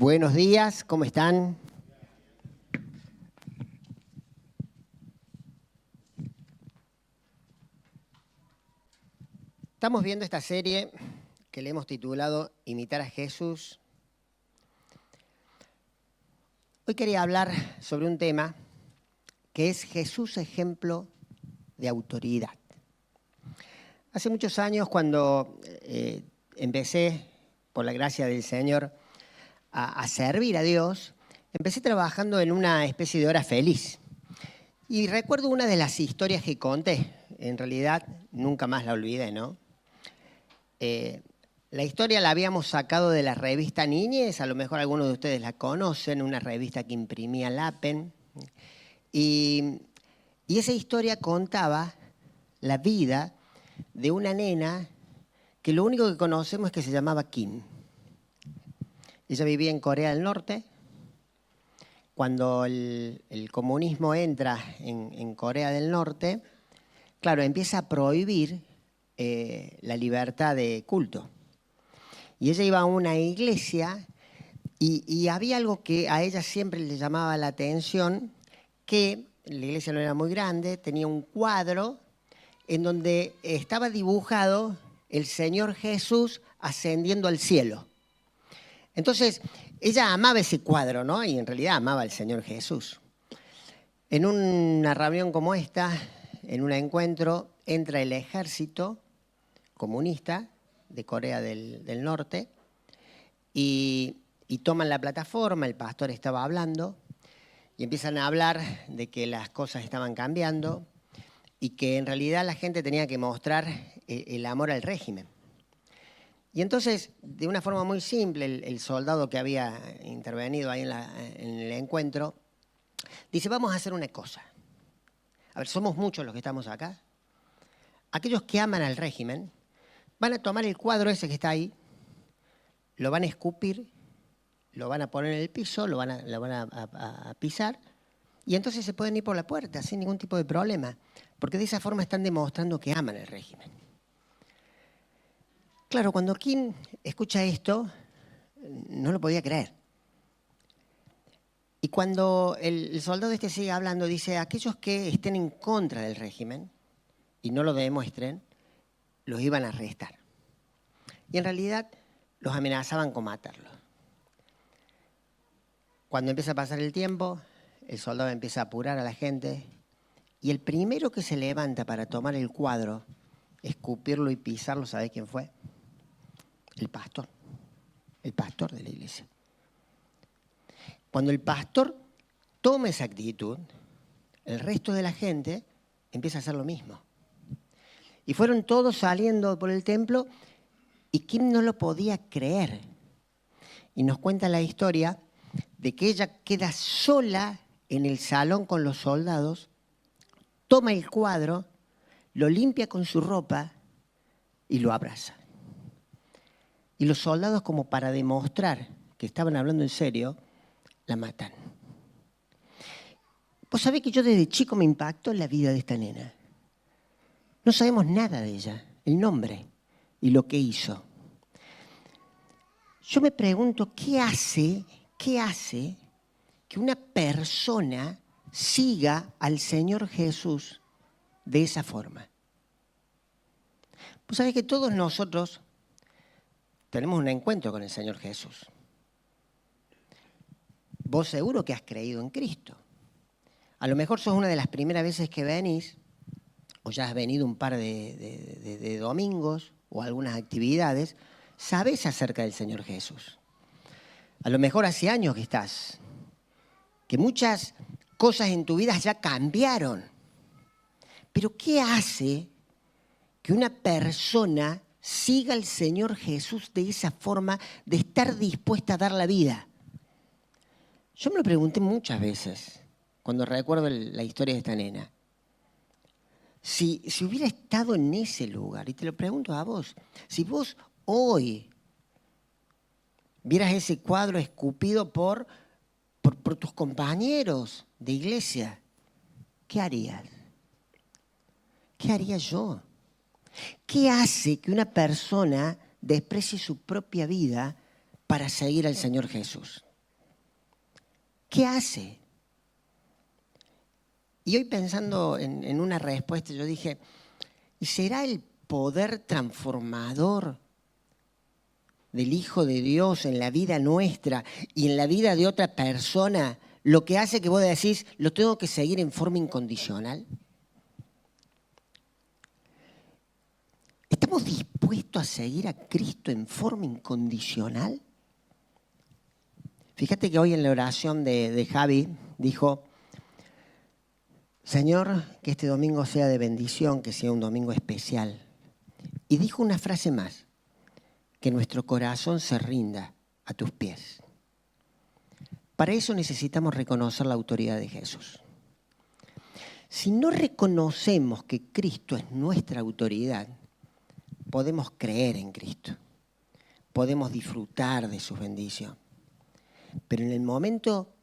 Buenos días, ¿cómo están? Estamos viendo esta serie que le hemos titulado Imitar a Jesús. Hoy quería hablar sobre un tema que es Jesús ejemplo de autoridad. Hace muchos años, cuando empecé, por la gracia del Señor, a servir a Dios, empecé trabajando en una especie de hora feliz. Y recuerdo una de las historias que conté. En realidad, nunca más la olvidé, ¿no? La historia la habíamos sacado de la revista Niñez, a lo mejor algunos de ustedes la conocen, una revista que imprimía Lapen. Y esa historia contaba la vida de una nena que lo único que conocemos es que se llamaba Kim. Ella vivía en Corea del Norte. Cuando el comunismo entra en Corea del Norte, claro, empieza a prohibir la libertad de culto. Y ella iba a una iglesia y había algo que a ella siempre le llamaba la atención, que la iglesia no era muy grande, tenía un cuadro en donde estaba dibujado el Señor Jesús ascendiendo al cielo. Entonces, ella amaba ese cuadro, ¿no? Y en realidad amaba al Señor Jesús. En una reunión como esta, en un encuentro, entra el ejército comunista de Corea del Norte y toman la plataforma, el pastor estaba hablando y empiezan a hablar de que las cosas estaban cambiando y que en realidad la gente tenía que mostrar el amor al régimen. Y entonces, de una forma muy simple, el soldado que había intervenido ahí en el encuentro dice: vamos a hacer una cosa. A ver, somos muchos los que estamos acá. Aquellos que aman al régimen van a tomar el cuadro ese que está ahí, lo van a escupir, lo van a poner en el piso, lo van a pisar, y entonces se pueden ir por la puerta sin ningún tipo de problema, porque de esa forma están demostrando que aman el régimen. Claro, cuando Kim escucha esto, no lo podía creer. Y cuando el soldado este sigue hablando, dice: aquellos que estén en contra del régimen y no lo demuestren, los iban a arrestar. Y en realidad los amenazaban con matarlos. Cuando empieza a pasar el tiempo, el soldado empieza a apurar a la gente y el primero que se levanta para tomar el cuadro, escupirlo y pisarlo, ¿sabe quién fue? El pastor de la iglesia. Cuando el pastor toma esa actitud, el resto de la gente empieza a hacer lo mismo. Y fueron todos saliendo por el templo y Kim no lo podía creer. Y nos cuenta la historia de que ella queda sola en el salón con los soldados, toma el cuadro, lo limpia con su ropa y lo abraza. Y los soldados, como para demostrar que estaban hablando en serio, la matan. Vos sabés que yo desde chico me impactó la vida de esta nena. No sabemos nada de ella, el nombre y lo que hizo. Yo me pregunto, ¿qué hace que una persona siga al Señor Jesús de esa forma? Vos sabés que todos nosotros tenemos un encuentro con el Señor Jesús. Vos seguro que has creído en Cristo. A lo mejor sos una de las primeras veces que venís, o ya has venido un par de domingos o algunas actividades, sabés acerca del Señor Jesús. A lo mejor hace años que estás, que muchas cosas en tu vida ya cambiaron. Pero ¿qué hace que una persona siga al Señor Jesús de esa forma, de estar dispuesta a dar la vida? Yo me lo pregunté muchas veces cuando recuerdo la historia de esta nena. Si hubiera estado en ese lugar, y te lo pregunto a vos, si vos hoy vieras ese cuadro escupido por tus compañeros de iglesia, ¿qué harías? ¿Qué haría yo? ¿Qué hace que una persona desprecie su propia vida para seguir al Señor Jesús? ¿qué hace? Y hoy pensando en una respuesta, yo dije, ¿y será el poder transformador del Hijo de Dios en la vida nuestra y en la vida de otra persona lo que hace que vos decís, lo tengo que seguir en forma incondicional? ¿Estamos dispuestos a seguir a Cristo en forma incondicional? Fíjate que hoy en la oración de Javi dijo, Señor, que este domingo sea de bendición, que sea un domingo especial. Y dijo una frase más, que nuestro corazón se rinda a tus pies. Para eso necesitamos reconocer la autoridad de Jesús. Si no reconocemos que Cristo es nuestra autoridad, podemos creer en Cristo, podemos disfrutar de su bendición. Pero en el momento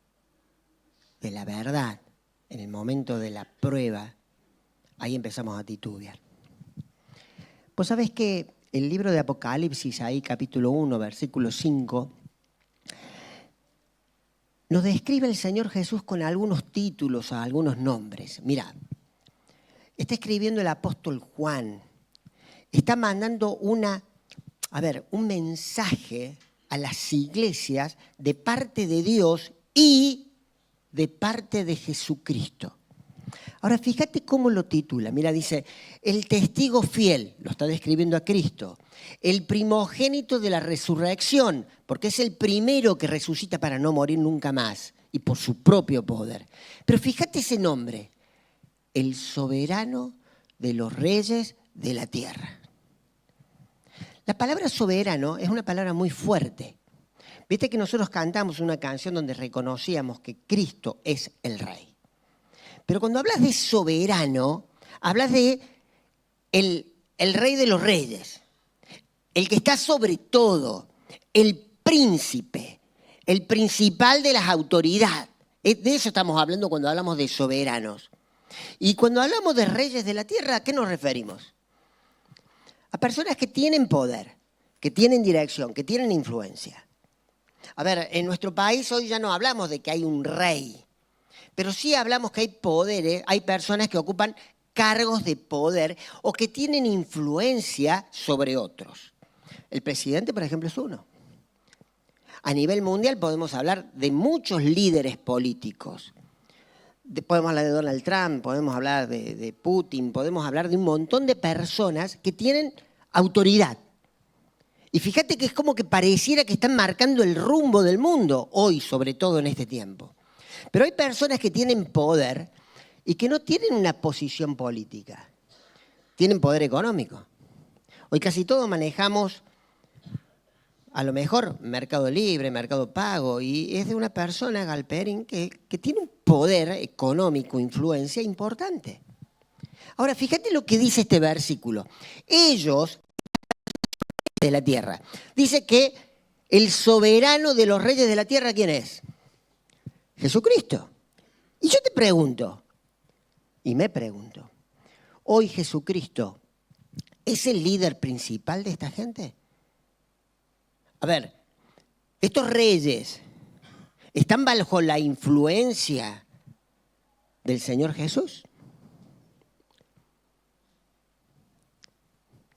de la verdad, en el momento de la prueba, ahí empezamos a titubear. Vos sabés que el libro de Apocalipsis, ahí capítulo 1, versículo 5, nos describe el Señor Jesús con algunos títulos, algunos nombres. Mirá, está escribiendo el apóstol Juan, está mandando un mensaje a las iglesias de parte de Dios y de parte de Jesucristo. Ahora, fíjate cómo lo titula. Mira, dice, el testigo fiel, lo está describiendo a Cristo. El primogénito de la resurrección, porque es el primero que resucita para no morir nunca más y por su propio poder. Pero fíjate ese nombre, el soberano de los reyes de la tierra. La palabra soberano es una palabra muy fuerte. Viste que nosotros cantamos una canción donde reconocíamos que Cristo es el Rey. Pero cuando hablas de soberano, hablas de el Rey de los reyes, el que está sobre todo, el príncipe, el principal de las autoridades. De eso estamos hablando cuando hablamos de soberanos. Y cuando hablamos de reyes de la tierra, ¿a qué nos referimos? A personas que tienen poder, que tienen dirección, que tienen influencia. A ver, en nuestro país hoy ya no hablamos de que hay un rey, pero sí hablamos que hay poderes, hay personas que ocupan cargos de poder o que tienen influencia sobre otros. El presidente, por ejemplo, es uno. A nivel mundial podemos hablar de muchos líderes políticos. Podemos hablar de Donald Trump, podemos hablar de Putin, podemos hablar de un montón de personas que tienen autoridad. Y fíjate que es como que pareciera que están marcando el rumbo del mundo, hoy, sobre todo en este tiempo. Pero hay personas que tienen poder y que no tienen una posición política. Tienen poder económico. Hoy casi todos manejamos, a lo mejor, Mercado Libre, Mercado Pago, y es de una persona, Galperín, que tiene un poder económico, influencia importante. Ahora, fíjate lo que dice este versículo. Ellos, de la tierra, dice que el soberano de los reyes de la tierra, ¿quién es? Jesucristo. Y yo te pregunto, y me pregunto, ¿hoy Jesucristo es el líder principal de esta gente? A ver, estos reyes están bajo la influencia del Señor Jesús.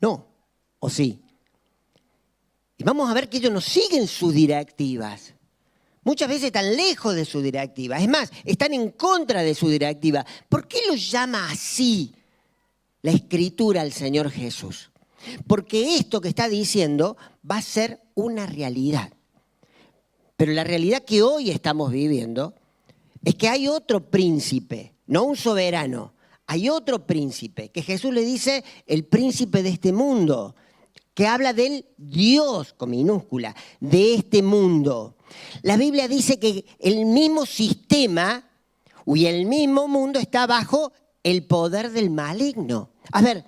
No, ¿o sí? Y vamos a ver que ellos no siguen sus directivas. Muchas veces están lejos de su directiva. Es más, están en contra de su directiva. ¿Por qué los llama así la Escritura al Señor Jesús? Porque esto que está diciendo va a ser una realidad. Pero la realidad que hoy estamos viviendo es que hay otro príncipe, no un soberano. Hay otro príncipe, que Jesús le dice el príncipe de este mundo, que habla del Dios, con minúscula, de este mundo. La Biblia dice que el mismo sistema y el mismo mundo está bajo el poder del maligno. A ver,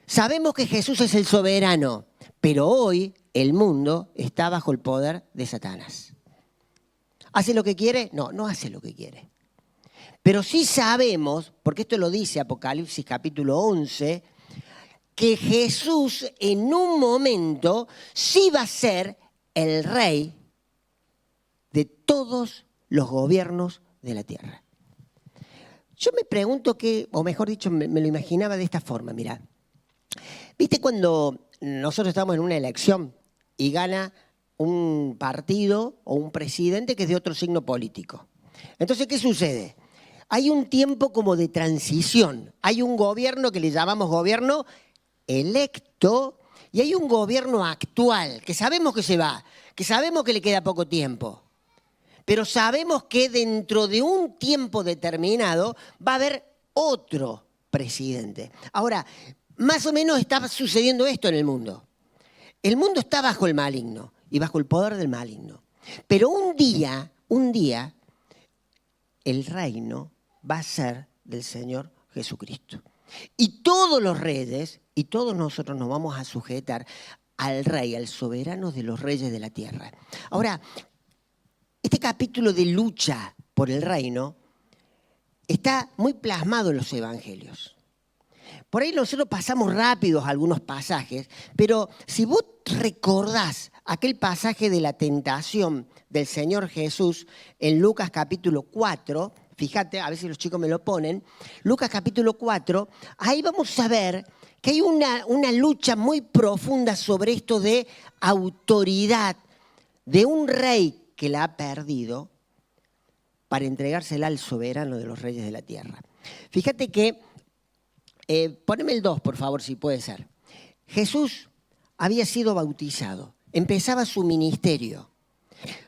sabemos que Jesús es el soberano, pero hoy el mundo está bajo el poder de Satanás. ¿Hace lo que quiere? No, no hace lo que quiere. Pero sí sabemos, porque esto lo dice Apocalipsis capítulo 11, que Jesús en un momento sí va a ser el rey de todos los gobiernos de la tierra. Yo me pregunto o mejor dicho, me lo imaginaba de esta forma, mirá. ¿Viste cuando nosotros estamos en una elección y gana un partido o un presidente que es de otro signo político? Entonces, ¿qué sucede? Hay un tiempo como de transición. Hay un gobierno que le llamamos gobierno electo y hay un gobierno actual, que sabemos que se va, que sabemos que le queda poco tiempo. Pero sabemos que dentro de un tiempo determinado va a haber otro presidente. Ahora, más o menos está sucediendo esto en el mundo. El mundo está bajo el maligno y bajo el poder del maligno. Pero un día, el reino va a ser del Señor Jesucristo. Y todos los reyes y todos nosotros nos vamos a sujetar al rey, al soberano de los reyes de la tierra. Ahora, este capítulo de lucha por el reino está muy plasmado en los evangelios. Por ahí nosotros pasamos rápidos algunos pasajes, pero si vos recordás aquel pasaje de la tentación del Señor Jesús en Lucas capítulo 4, fíjate, a ver si los chicos me lo ponen, Lucas capítulo 4, ahí vamos a ver que hay una lucha muy profunda sobre esto de autoridad de un rey que la ha perdido para entregársela al soberano de los reyes de la tierra. Fíjate que, poneme el 2, por favor, si puede ser. Jesús había sido bautizado, empezaba su ministerio.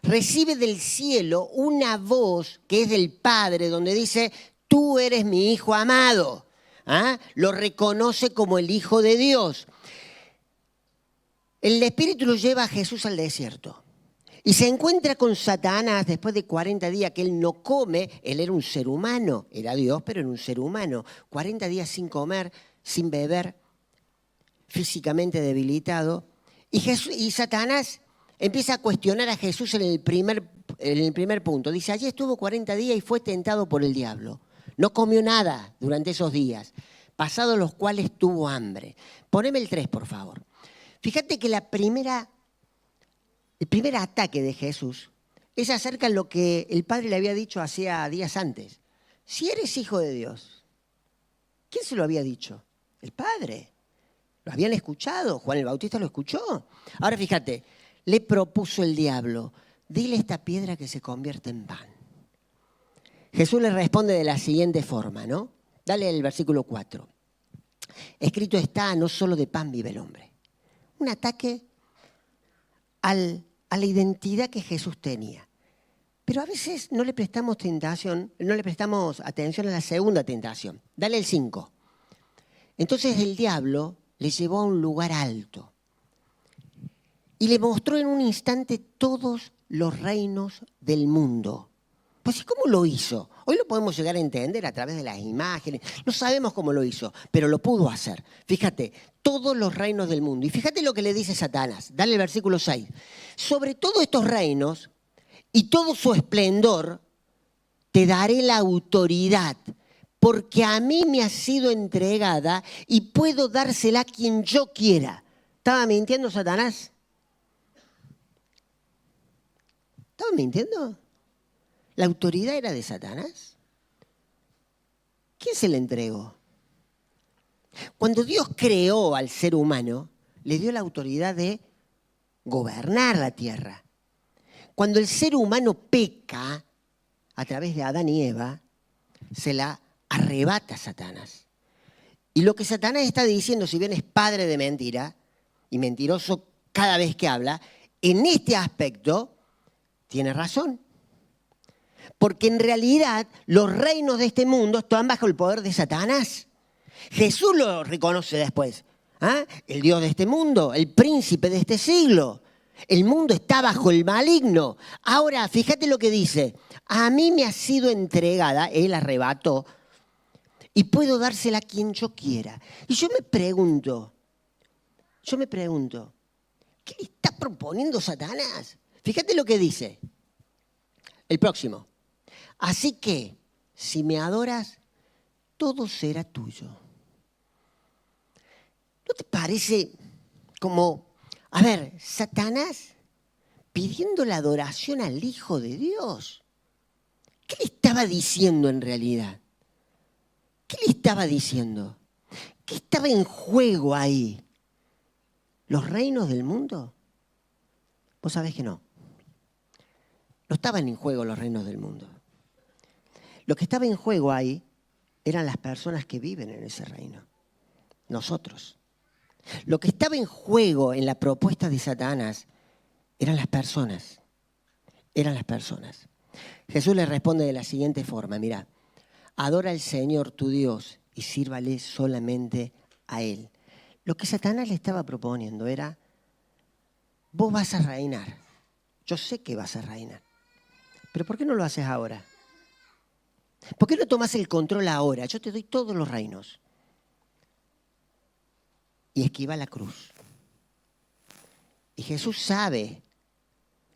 Recibe del cielo una voz que es del Padre, donde dice, tú eres mi Hijo amado. ¿Ah? Lo reconoce como el Hijo de Dios. El Espíritu lo lleva a Jesús al desierto. Y se encuentra con Satanás después de 40 días que él no come. Él era un ser humano, era Dios, pero era un ser humano. 40 días sin comer, sin beber, físicamente debilitado. Y Satanás empieza a cuestionar a Jesús en el primer punto. Dice, allí estuvo 40 días y fue tentado por el diablo. No comió nada durante esos días, pasados los cuales tuvo hambre. Poneme el 3, por favor. Fíjate que el primer ataque de Jesús es acerca de lo que el Padre le había dicho hacía días antes. Si eres hijo de Dios, ¿quién se lo había dicho? El Padre. Lo habían escuchado, Juan el Bautista lo escuchó. Ahora fíjate, le propuso el diablo, dile a esta piedra que se convierta en pan. Jesús le responde de la siguiente forma, ¿no? Dale el versículo 4. Escrito está, no solo de pan vive el hombre. Un ataque a la identidad que Jesús tenía. Pero a veces no le prestamos atención a la segunda tentación. Dale el 5. Entonces el diablo le llevó a un lugar alto y le mostró en un instante todos los reinos del mundo. Pues ¿y cómo lo hizo? Hoy lo podemos llegar a entender a través de las imágenes. No sabemos cómo lo hizo, pero lo pudo hacer. Fíjate, todos los reinos del mundo. Y fíjate lo que le dice Satanás. Dale el versículo 6. Sobre todos estos reinos y todo su esplendor, te daré la autoridad, porque a mí me ha sido entregada y puedo dársela a quien yo quiera. ¿Estaba mintiendo Satanás? ¿Estaba mintiendo? ¿La autoridad era de Satanás? ¿Quién se la entregó? Cuando Dios creó al ser humano, le dio la autoridad de gobernar la tierra. Cuando el ser humano peca, a través de Adán y Eva, se la arrebata Satanás. Y lo que Satanás está diciendo, si bien es padre de mentira y mentiroso cada vez que habla, en este aspecto tiene razón. Porque en realidad los reinos de este mundo están bajo el poder de Satanás. Jesús lo reconoce después. ¿Ah? El Dios de este mundo, el príncipe de este siglo. El mundo está bajo el maligno. Ahora, fíjate lo que dice. A mí me ha sido entregada, él arrebató, y puedo dársela a quien yo quiera. Y yo me pregunto, ¿qué le está proponiendo Satanás? Fíjate lo que dice. El próximo. Así que, si me adoras, todo será tuyo. ¿No te parece como, Satanás pidiendo la adoración al Hijo de Dios? ¿Qué le estaba diciendo en realidad? ¿Qué le estaba diciendo? ¿Qué estaba en juego ahí? ¿Los reinos del mundo? Vos sabés que no. No estaban en juego los reinos del mundo. Lo que estaba en juego ahí eran las personas que viven en ese reino. Nosotros. Lo que estaba en juego en la propuesta de Satanás eran las personas. Eran las personas. Jesús le responde de la siguiente forma, mirá, adora al Señor tu Dios y sírvale solamente a Él. Lo que Satanás le estaba proponiendo era, vos vas a reinar. Yo sé que vas a reinar. Pero ¿por qué no lo haces ahora? ¿Por qué no tomás el control ahora? Yo te doy todos los reinos. Y esquiva la cruz. Y Jesús sabe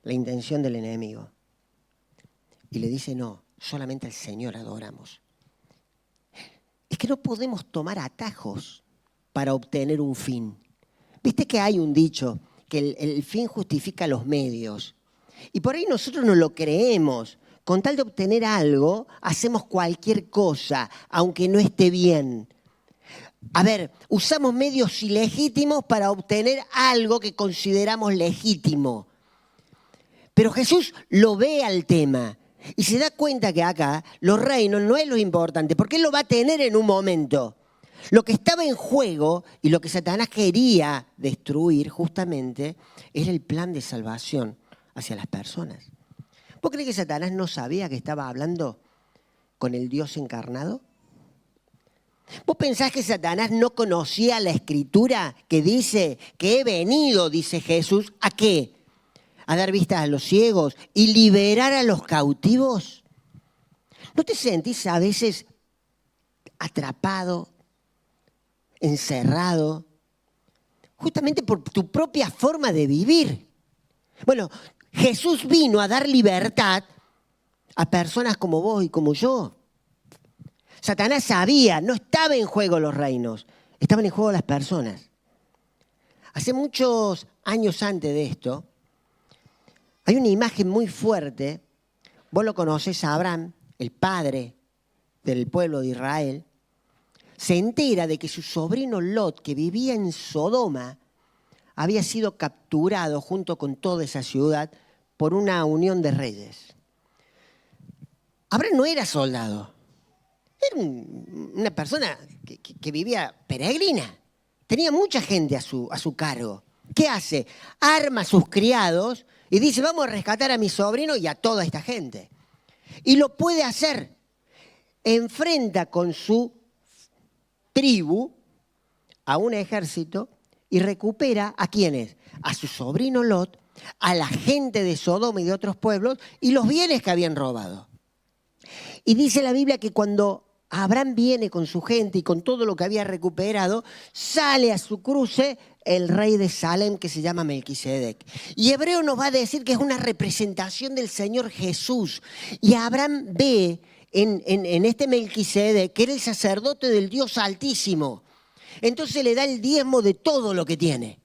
la intención del enemigo. Y le dice, no, solamente al Señor adoramos. Es que no podemos tomar atajos para obtener un fin. Viste que hay un dicho, que el fin justifica los medios. Y por ahí nosotros no lo creemos. Con tal de obtener algo, hacemos cualquier cosa, aunque no esté bien. A ver, usamos medios ilegítimos para obtener algo que consideramos legítimo. Pero Jesús lo ve al tema y se da cuenta que acá los reinos no es lo importante, porque Él lo va a tener en un momento. Lo que estaba en juego y lo que Satanás quería destruir justamente era el plan de salvación hacia las personas. ¿Vos creés que Satanás no sabía que estaba hablando con el Dios encarnado? ¿Vos pensás que Satanás no conocía la escritura que dice que he venido, dice Jesús, ¿a qué? ¿A dar vistas a los ciegos y liberar a los cautivos? ¿No te sentís a veces atrapado, encerrado, justamente por tu propia forma de vivir? Bueno, Jesús vino a dar libertad a personas como vos y como yo. Satanás sabía, no estaba en juego los reinos, estaban en juego las personas. Hace muchos años antes de esto, hay una imagen muy fuerte. Vos lo conocés a Abraham, el padre del pueblo de Israel. Se entera de que su sobrino Lot, que vivía en Sodoma, había sido capturado junto con toda esa ciudad por una unión de reyes. Abraham no era soldado. Era una persona que vivía peregrina. Tenía mucha gente a su cargo. ¿Qué hace? Arma a sus criados y dice, vamos a rescatar a mi sobrino y a toda esta gente. Y lo puede hacer. Enfrenta con su tribu a un ejército y recupera ¿a quiénes? A su sobrino Lot, a la gente de Sodoma y de otros pueblos y los bienes que habían robado. Y dice la Biblia que cuando Abraham viene con su gente y con todo lo que había recuperado, sale a su cruce el rey de Salem que se llama Melquisedec. Y Hebreo nos va a decir que es una representación del Señor Jesús. Y Abraham ve en este Melquisedec que era el sacerdote del Dios Altísimo. Entonces le da el diezmo de todo lo que tiene.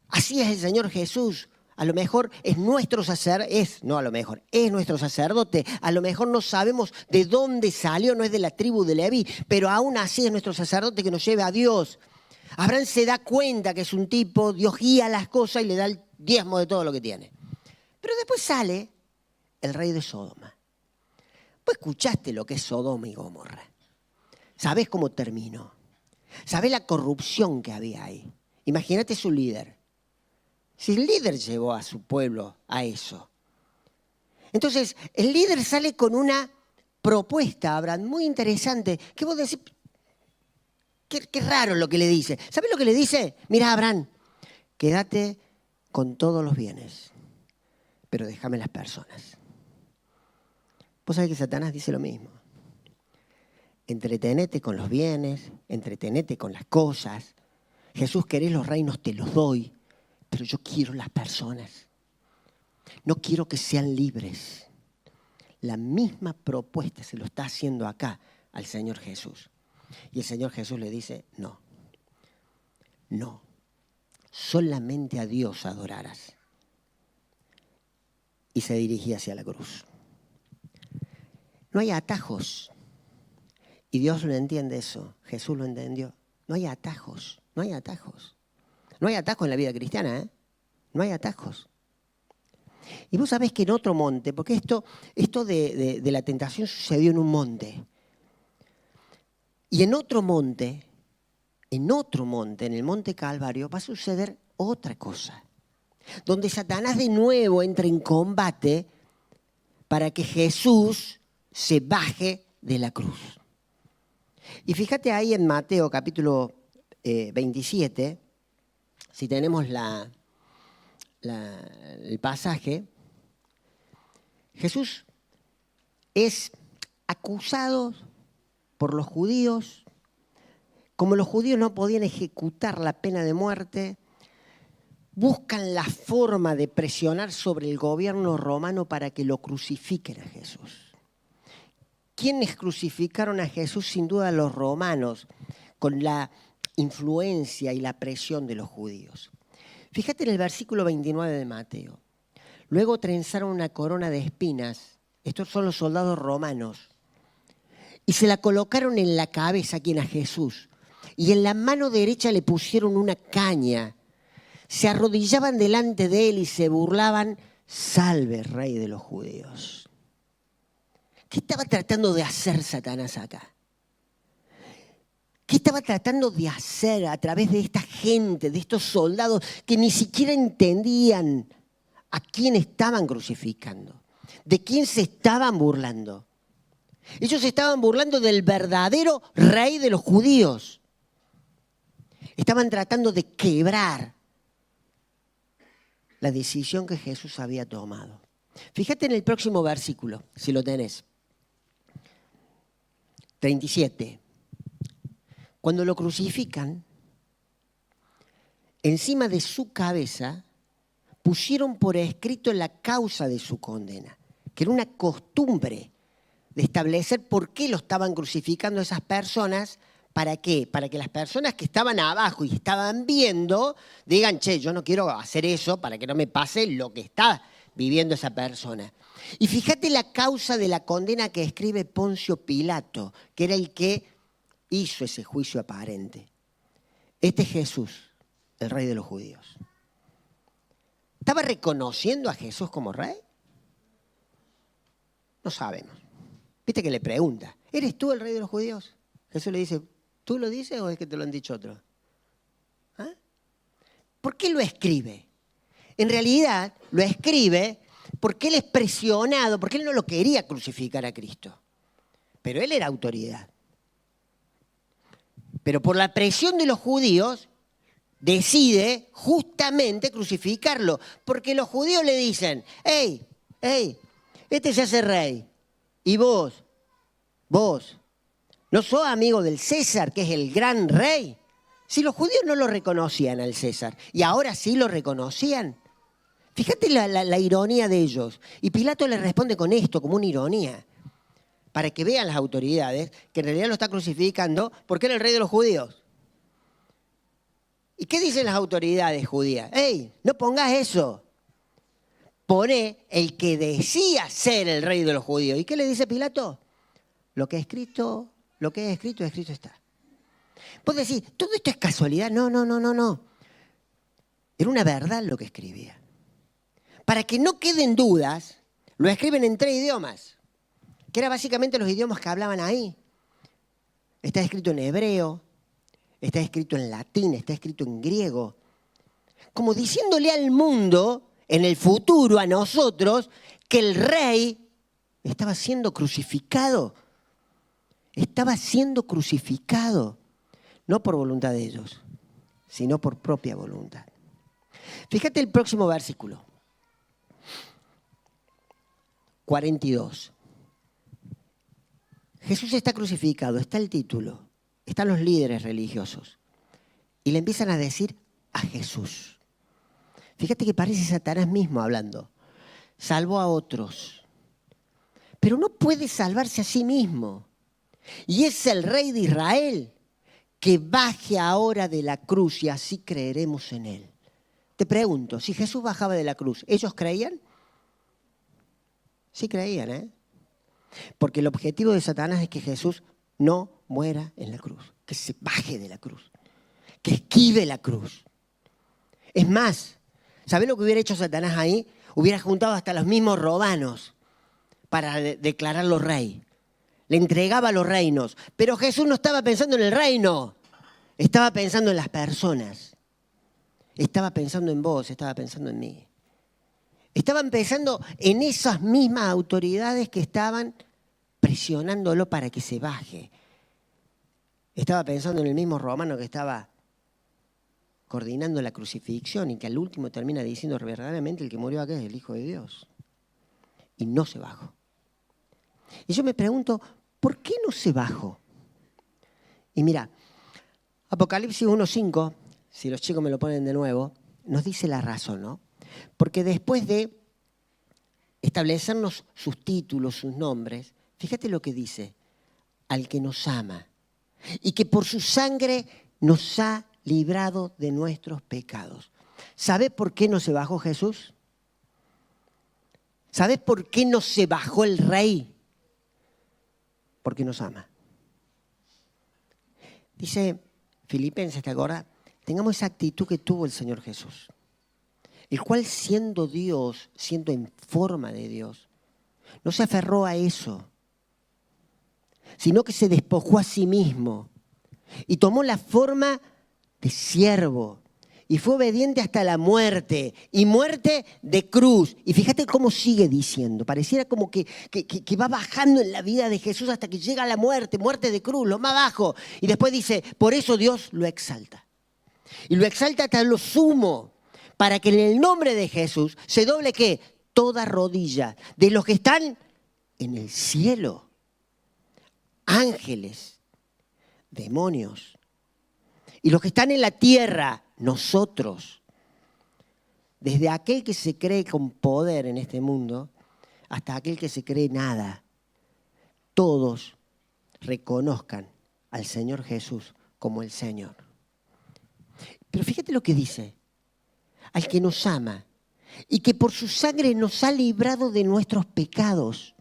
Así es el Señor Jesús. A lo mejor es nuestro sacerdote, es nuestro sacerdote. A lo mejor no sabemos de dónde salió, no es de la tribu de Leví, pero aún así es nuestro sacerdote que nos lleva a Dios. Abraham se da cuenta que es un tipo, Dios guía las cosas y le da el diezmo de todo lo que tiene. Pero después sale el rey de Sodoma. Vos escuchaste lo que es Sodoma y Gomorra. ¿Sabés cómo terminó? ¿Sabés la corrupción que había ahí? Imagínate su líder. Si el líder llevó a su pueblo a eso. Entonces, el líder sale con una propuesta, Abraham, muy interesante, que vos decís, qué raro lo que le dice. ¿Sabés lo que le dice? Mira, Abraham, quédate con todos los bienes, pero déjame las personas. Vos sabés que Satanás dice lo mismo. Entretenete con los bienes, entretenete con las cosas. Jesús, querés los reinos, te los doy. Pero yo quiero las personas. No quiero que sean libres. La misma propuesta se lo está haciendo acá al Señor Jesús. Y el Señor Jesús le dice, no. Solamente a Dios adorarás. Y se dirigía hacia la cruz. No hay atajos. Y Dios lo entiende eso, Jesús lo entendió. No hay atajos, no hay atajos. No hay atajos en la vida cristiana, ¿eh? No hay atajos. Y vos sabés que en otro monte, porque esto de la tentación sucedió en un monte. Y en otro monte, en el monte Calvario, va a suceder otra cosa. Donde Satanás de nuevo entra en combate para que Jesús se baje de la cruz. Y fíjate ahí en Mateo capítulo 27, si tenemos el pasaje, Jesús es acusado por los judíos. Como los judíos no podían ejecutar la pena de muerte, buscan la forma de presionar sobre el gobierno romano para que lo crucifiquen a Jesús. ¿Quiénes crucificaron a Jesús? Sin duda los romanos, con la influencia y la presión de los judíos. Fíjate en el versículo 29 de Mateo. Luego trenzaron una corona de espinas. Estos son los soldados romanos. Y se la colocaron en la cabeza, a quien a Jesús. Y en la mano derecha le pusieron una caña. Se arrodillaban delante de él y se burlaban: salve, rey de los judíos. ¿Qué estaba tratando de hacer Satanás acá? ¿Qué estaba tratando de hacer a través de esta gente, de estos soldados que ni siquiera entendían a quién estaban crucificando? ¿De quién se estaban burlando? Ellos se estaban burlando del verdadero rey de los judíos. Estaban tratando de quebrar la decisión que Jesús había tomado. Fíjate en el próximo versículo, si lo tenés. 37. Cuando lo crucifican, encima de su cabeza pusieron por escrito la causa de su condena, que era una costumbre de establecer por qué lo estaban crucificando esas personas. ¿Para qué? Para que las personas que estaban abajo y estaban viendo digan: che, yo no quiero hacer eso para que no me pase lo que está viviendo esa persona. Y fíjate la causa de la condena que escribe Poncio Pilato, que era el que hizo ese juicio aparente. Este es Jesús, el rey de los judíos. ¿Estaba reconociendo a Jesús como rey? No sabemos. Viste que le pregunta: ¿eres tú el rey de los judíos? Jesús le dice: ¿tú lo dices o es que te lo han dicho otros? ¿Ah? ¿Por qué lo escribe? En realidad lo escribe porque él es presionado, porque él no lo quería crucificar a Cristo. Pero él era autoridad. Pero por la presión de los judíos decide justamente crucificarlo. Porque los judíos le dicen: hey, este se hace rey. Y vos, ¿no sos amigo del César, que es el gran rey? Si los judíos no lo reconocían al César, y ahora sí lo reconocían. Fíjate la ironía de ellos. Y Pilato le responde con esto, como una ironía, para que vean las autoridades que en realidad lo está crucificando porque era el rey de los judíos. ¿Y qué dicen las autoridades judías? ¡Ey, no pongas eso! Pone el que decía ser el rey de los judíos. ¿Y qué le dice Pilato? Lo que es escrito está. Vos decís: ¿todo esto es casualidad? No. Era una verdad lo que escribía. Para que no queden dudas, lo escriben en 3 idiomas, que eran básicamente los idiomas que hablaban ahí. Está escrito en hebreo, está escrito en latín, está escrito en griego. Como diciéndole al mundo, en el futuro, a nosotros, que el rey estaba siendo crucificado. Estaba siendo crucificado, no por voluntad de ellos, sino por propia voluntad. Fíjate el próximo versículo. 42. Jesús está crucificado, está el título, están los líderes religiosos. Y le empiezan a decir a Jesús. Fíjate que parece Satanás mismo hablando. Salvó a otros, pero no puede salvarse a sí mismo. Y es el rey de Israel, que baje ahora de la cruz y así creeremos en él. Te pregunto, si Jesús bajaba de la cruz, ¿ellos creían? Sí creían, ¿eh? Porque el objetivo de Satanás es que Jesús no muera en la cruz, que se baje de la cruz, que esquive la cruz. Es más, ¿sabés lo que hubiera hecho Satanás ahí? Hubiera juntado hasta los mismos romanos para declararlo rey. Le entregaba los reinos. Pero Jesús no estaba pensando en el reino, estaba pensando en las personas. Estaba pensando en vos, estaba pensando en mí. Estaban pensando en esas mismas autoridades que estaban presionándolo para que se baje. Estaba pensando en el mismo romano que estaba coordinando la crucifixión y que al último termina diciendo verdaderamente el que murió acá es el Hijo de Dios. Y no se bajó. Y yo me pregunto, ¿por qué no se bajó? Y mira, Apocalipsis 1:5, si los chicos me lo ponen de nuevo, nos dice la razón, ¿no? Porque después de establecernos sus títulos, sus nombres, fíjate lo que dice, al que nos ama y que por su sangre nos ha librado de nuestros pecados. ¿Sabes por qué no se bajó Jesús? ¿Sabes por qué no se bajó el Rey? Porque nos ama. Dice Filipenses, ¿te acuerdas? Tengamos esa actitud que tuvo el Señor Jesús, el cual siendo Dios, siendo en forma de Dios, no se aferró a eso, sino que se despojó a sí mismo y tomó la forma de siervo y fue obediente hasta la muerte y muerte de cruz. Y fíjate cómo sigue diciendo, pareciera como que va bajando en la vida de Jesús hasta que llega a la muerte, muerte de cruz, lo más bajo. Y después dice, por eso Dios lo exalta. Y lo exalta hasta lo sumo, para que en el nombre de Jesús se doble ¿qué? Toda rodilla de los que están en el cielo, ángeles, demonios, y los que están en la tierra, nosotros. Desde aquel que se cree con poder en este mundo hasta aquel que se cree nada, todos reconozcan al Señor Jesús como el Señor. Pero fíjate lo que dice, al que nos ama y que por su sangre nos ha librado de nuestros pecados.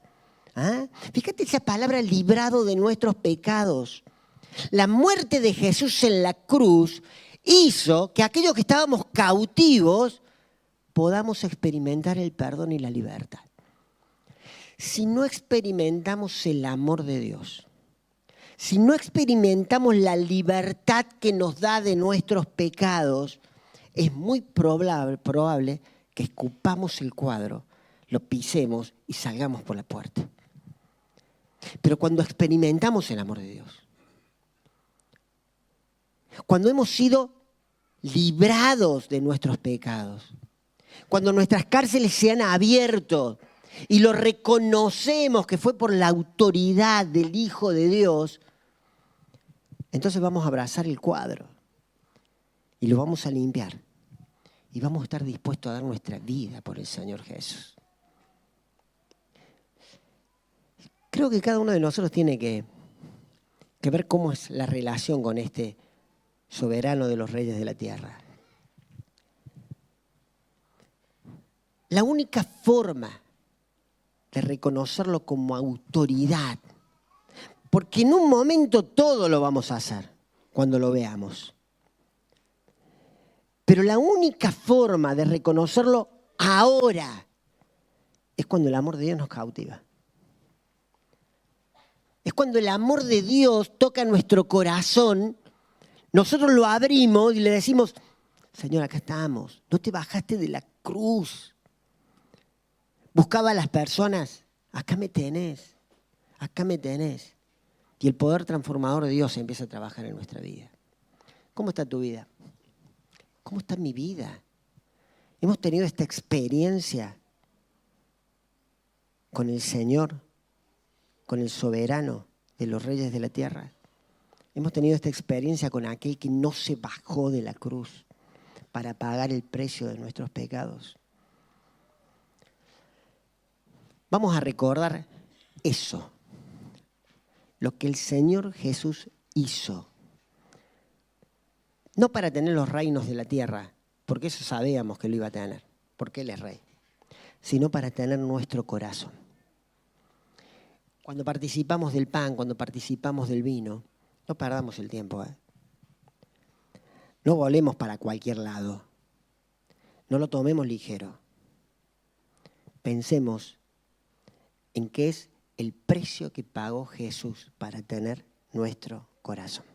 ¿Ah? Fíjate esa palabra, librado de nuestros pecados. La muerte de Jesús en la cruz hizo que aquellos que estábamos cautivos podamos experimentar el perdón y la libertad. Si no experimentamos el amor de Dios, si no experimentamos la libertad que nos da de nuestros pecados, es muy probable que escupamos el cuadro, lo pisemos y salgamos por la puerta. Pero cuando experimentamos el amor de Dios, cuando hemos sido librados de nuestros pecados, cuando nuestras cárceles se han abierto y lo reconocemos que fue por la autoridad del Hijo de Dios, entonces vamos a abrazar el cuadro y lo vamos a limpiar y vamos a estar dispuestos a dar nuestra vida por el Señor Jesús. Creo que cada uno de nosotros tiene que ver cómo es la relación con este soberano de los reyes de la tierra. La única forma de reconocerlo como autoridad, porque en un momento todo lo vamos a hacer cuando lo veamos, pero la única forma de reconocerlo ahora es cuando el amor de Dios nos cautiva. Es cuando el amor de Dios toca nuestro corazón, nosotros lo abrimos y le decimos, Señor, acá estamos, no te bajaste de la cruz. Buscaba a las personas, acá me tenés, acá me tenés. Y el poder transformador de Dios empieza a trabajar en nuestra vida. ¿Cómo está tu vida? ¿Cómo está mi vida? Hemos tenido esta experiencia con el Señor, con el soberano de los reyes de la tierra. Hemos tenido esta experiencia con aquel que no se bajó de la cruz para pagar el precio de nuestros pecados. Vamos a recordar eso, lo que el Señor Jesús hizo. No para tener los reinos de la tierra, porque eso sabíamos que lo iba a tener, porque Él es rey, sino para tener nuestro corazón. Cuando participamos del pan, cuando participamos del vino, no perdamos el tiempo. No volemos para cualquier lado. No lo tomemos ligero. Pensemos en qué es el precio que pagó Jesús para tener nuestro corazón.